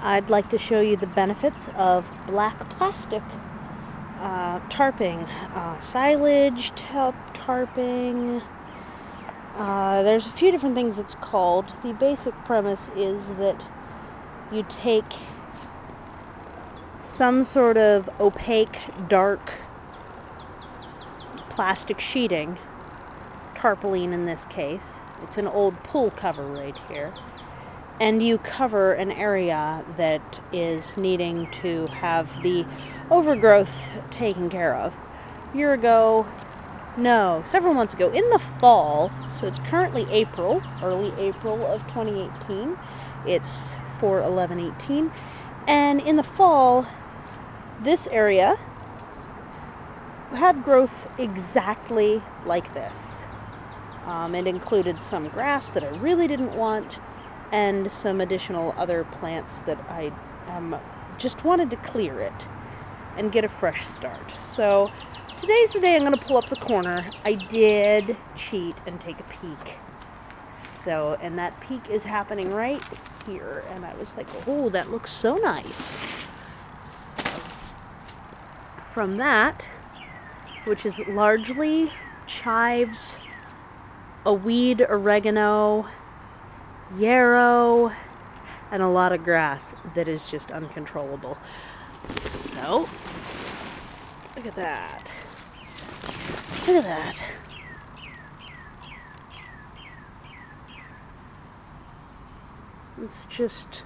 I'd like to show you the benefits of black plastic tarping, silage, tarping. There's a few different things it's called. The basic premise is that you take some sort of opaque, dark plastic sheeting, tarpaulin in this case. It's an old pool cover right here. And you cover an area that is needing to have the overgrowth taken care of. Several months ago, in the fall, so it's currently April, early April of 2018, it's 4/11/18, and in the fall, this area had growth exactly like this. It included some grass that I really didn't want, and some additional other plants that I just wanted to clear it and get a fresh start. So today's the day I'm going to pull up the corner. I did cheat and take a peek. And that peek is happening right here, and I was like, oh, that looks so nice. So, from that, which is largely chives, a weed, oregano, yarrow, and a lot of grass that is just uncontrollable. So, look at that. Look at that. It's just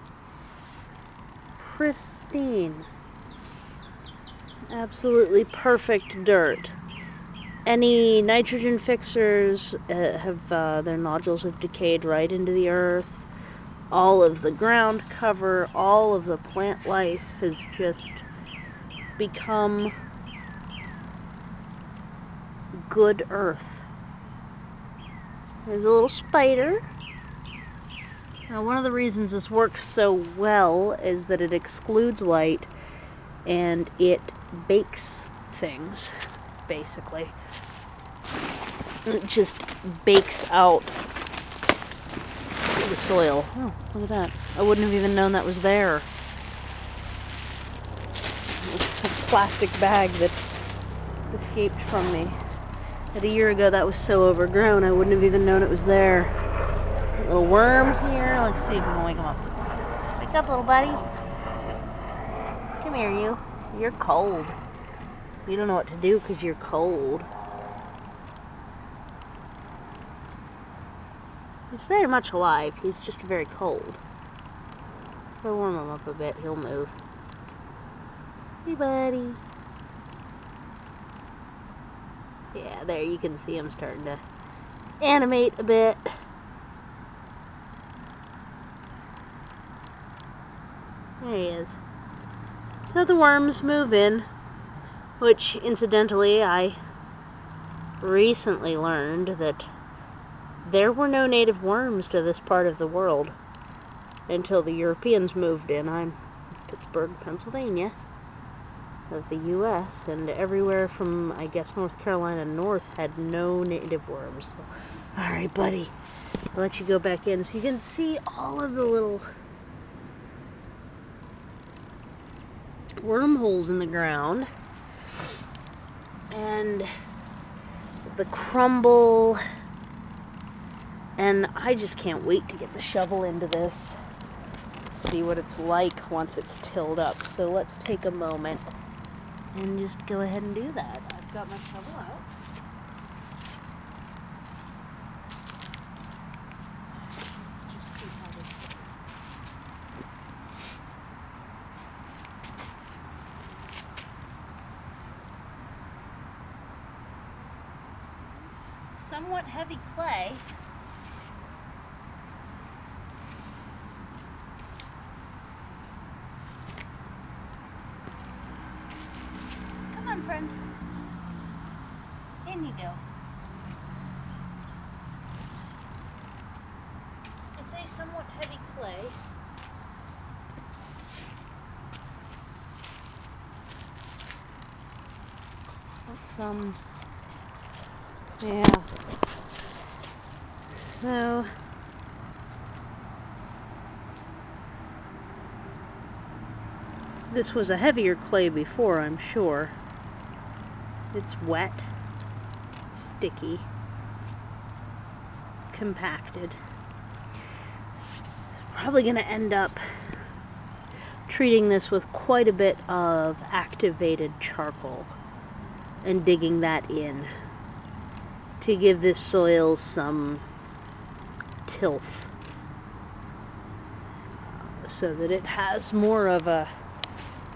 pristine. Absolutely perfect dirt. Any nitrogen fixers their nodules have decayed right into the earth. All of the ground cover, all of the plant life has just become good earth. There's a little spider. Now, one of the reasons this works so well is that it excludes light and it bakes things, basically. It just bakes out the soil. Oh, look at that. I wouldn't have even known that was there. It's a plastic bag that escaped from me. A year ago, that was so overgrown, I wouldn't have even known it was there. A little worm here. Let's see if we can wake him up. Wake up, little buddy. Come here, you. You're cold. You don't know what to do because you're cold. He's very much alive. He's just very cold. If I warm him up a bit, he'll move. Hey, buddy. Yeah, there you can see him starting to animate a bit. There he is. So the worms move in, which, incidentally, I recently learned that there were no native worms to this part of the world until the Europeans moved in. I'm Pittsburgh, Pennsylvania, of the U.S., and everywhere from, I guess, North Carolina north had no native worms. So, alright, buddy, I'll let you go back in so you can see all of the little wormholes in the ground and the crumble. And I just can't wait to get the shovel into this, see what it's like once it's tilled up. So let's take a moment and just go ahead and do that. I've got my shovel out. Let's just see how this goes. It's somewhat heavy clay. Friend. In you go. It's a somewhat heavy clay. Let's yeah. So This was a heavier clay before, I'm sure. It's wet, sticky, compacted. Probably going to end up treating this with quite a bit of activated charcoal and digging that in to give this soil some tilth so that it has more of a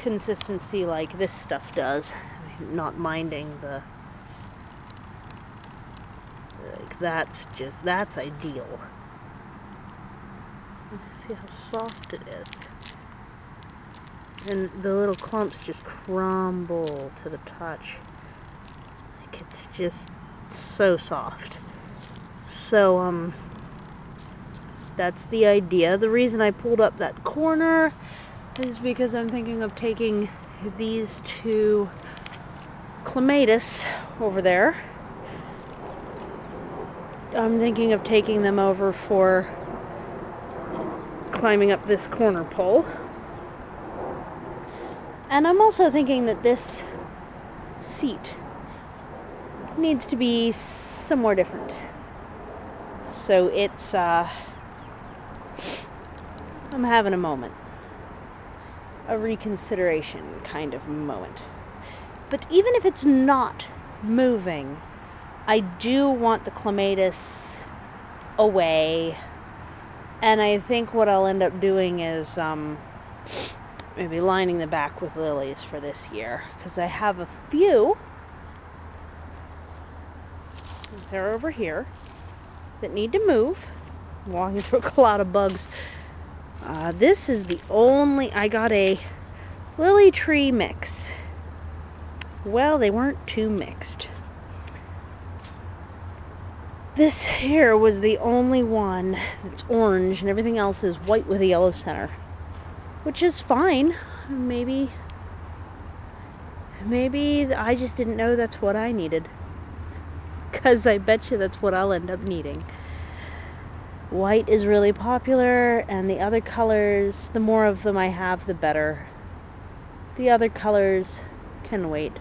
consistency like this stuff does. I mean, not minding the, like, that's ideal. See how soft it is. And the little clumps just crumble to the touch. Like, it's just so soft. So, that's the idea. The reason I pulled up that corner is because I'm thinking of taking these two clematis over there. I'm thinking of taking them over for climbing up this corner pole. And I'm also thinking that this seat needs to be somewhere different. So it's, I'm having a moment. A reconsideration kind of moment. But even if it's not moving, I do want the clematis away. And I think what I'll end up doing is maybe lining the back with lilies for this year. Because I have a few, they're over here, that need to move. I'm walking through a cloud of bugs. This is the only, I got a lily tree mix. Well, they weren't too mixed. This here was the only one that's orange, and everything else is white with a yellow center. Which is fine. Maybe I just didn't know that's what I needed. 'Cause I bet you that's what I'll end up needing. White is really popular, and the other colors, the more of them I have, the better. The other colors can wait,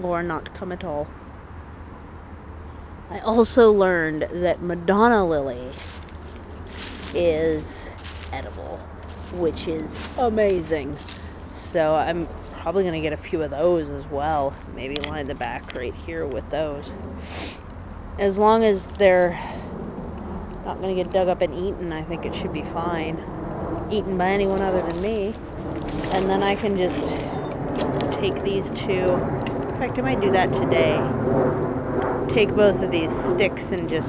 or not come at all. I also learned that Madonna lily is edible, which is amazing. So I'm probably going to get a few of those as well. Maybe line the back right here with those. As long as they're not going to get dug up and eaten, I think it should be fine. Eaten by anyone other than me. And then I can just take these two. In fact, I might do that today. Take both of these sticks and just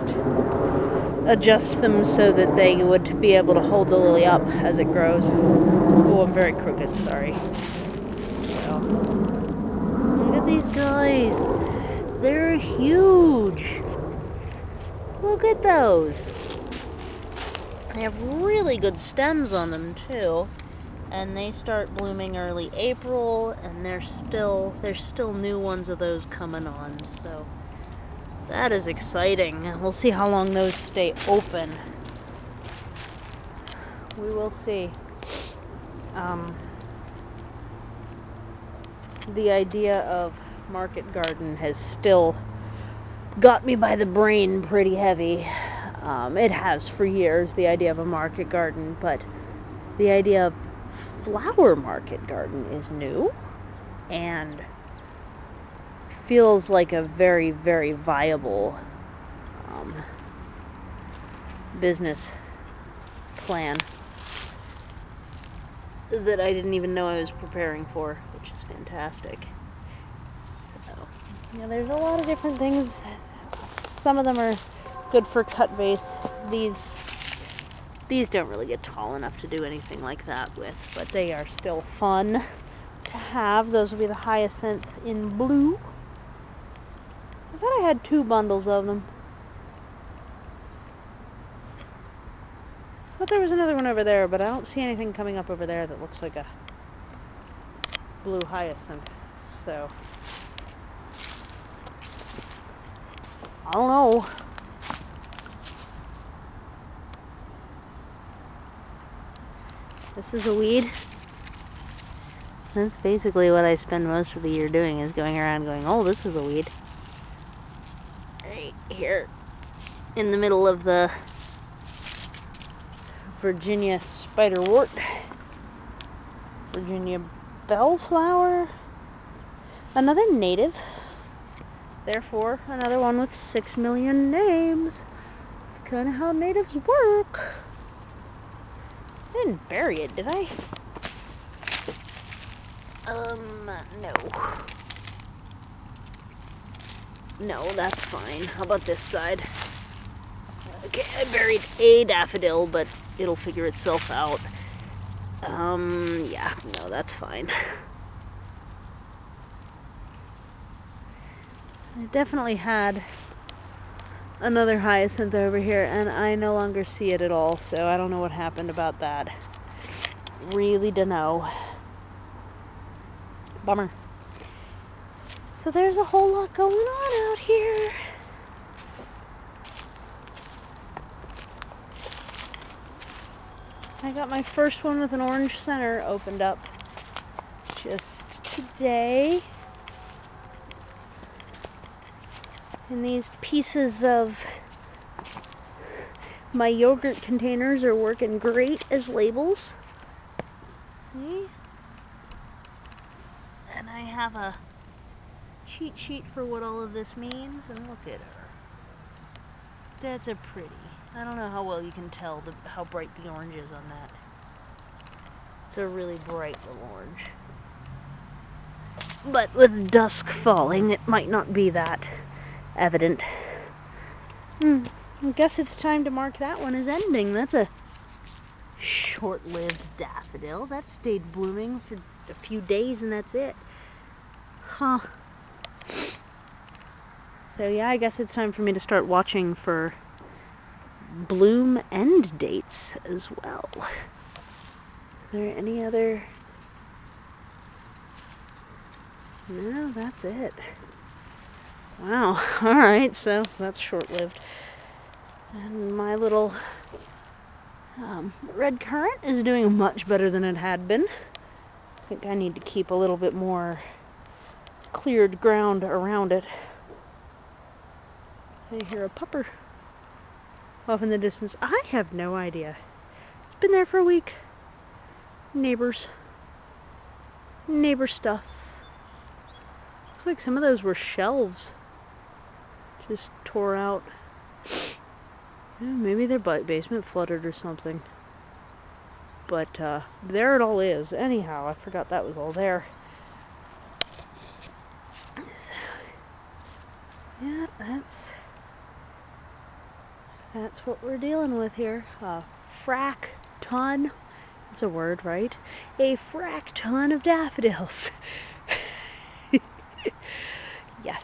adjust them so that they would be able to hold the lily up as it grows. Oh, I'm very crooked, sorry. So, look at these guys. They're huge. Look at those. They have really good stems on them too. And they start blooming early April, and there's still new ones of those coming on, so that is exciting. We'll see how long those stay open. We will see. The idea of market garden has still got me by the brain pretty heavy. It has for years, the idea of a market garden, but the idea of flower market garden is new and feels like a very, very viable business plan that I didn't even know I was preparing for, which is fantastic. So, yeah, there's a lot of different things. Some of them are good for cut vase. These don't really get tall enough to do anything like that with, but they are still fun to have. Those will be the hyacinth in blue. I thought I had 2 bundles of them. I thought there was another one over there, but I don't see anything coming up over there that looks like a blue hyacinth. So, I don't know. This is a weed. That's basically what I spend most of the year doing, is going around going, oh, this is a weed. Right here in the middle of the Virginia spiderwort. Virginia bellflower. Another native. Therefore, another one with 6 million names. It's kind of how natives work. I didn't bury it, did I? No. No, that's fine. How about this side? Okay, I buried a daffodil, but it'll figure itself out. Yeah, no, that's fine. I definitely had another hyacinth over here, and I no longer see it at all, so I don't know what happened about that. Really dunno. Bummer. So there's a whole lot going on out here. I got my first one with an orange center opened up just today. And these pieces of my yogurt containers are working great as labels. See? And I have a cheat sheet for what all of this means, and look at her. That's a pretty. I don't know how well you can tell how bright the orange is on that. It's a really bright little orange. But with dusk falling, it might not be that evident. I guess it's time to mark that one as ending. That's a short-lived daffodil. That stayed blooming for a few days and that's it. Huh. So yeah, I guess it's time for me to start watching for bloom end dates as well. Are there any other? No, that's it. Wow. Alright, so that's short-lived. And my little red currant is doing much better than it had been. I think I need to keep a little bit more cleared ground around it. I hear a pupper off in the distance. I have no idea. It's been there for a week. Neighbors. Neighbor stuff. Looks like some of those were shelves. Just tore out. Yeah, maybe their basement flooded or something. But there it all is. Anyhow, I forgot that was all there. Yeah, that's what we're dealing with here. Frack ton. That's a word, right? A frack ton of daffodils. Yes.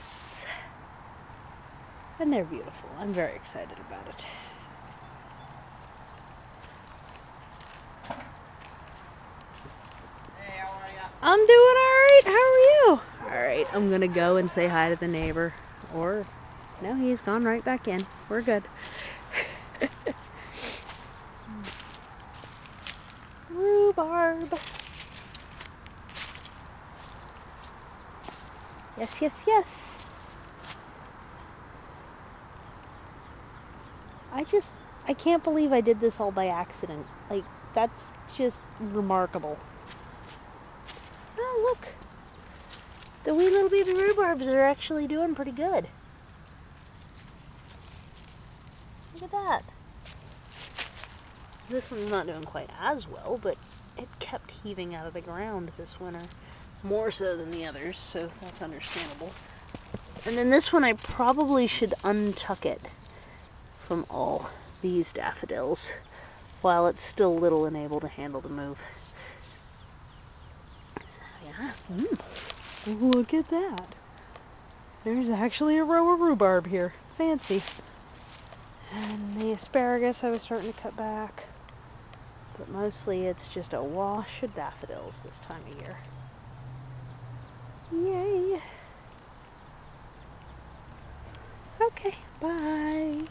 And they're beautiful. I'm very excited about it. Hey, how are ya? I'm doing alright. How are you? Alright, I'm gonna go and say hi to the neighbor. Or, no, he's gone right back in. We're good. Rhubarb. Yes, yes, yes. I can't believe I did this all by accident. Like, that's just remarkable. Oh, look. The wee little baby rhubarbs are actually doing pretty good. Look at that. This one's not doing quite as well, but it kept heaving out of the ground this winter. More so than the others, so that's understandable. And then this one I probably should untuck it from all these daffodils while it's still little and able to handle the move. Yeah. Look at that. There's actually a row of rhubarb here. Fancy. And the asparagus I was starting to cut back. But mostly it's just a wash of daffodils this time of year. Yay! Okay, bye!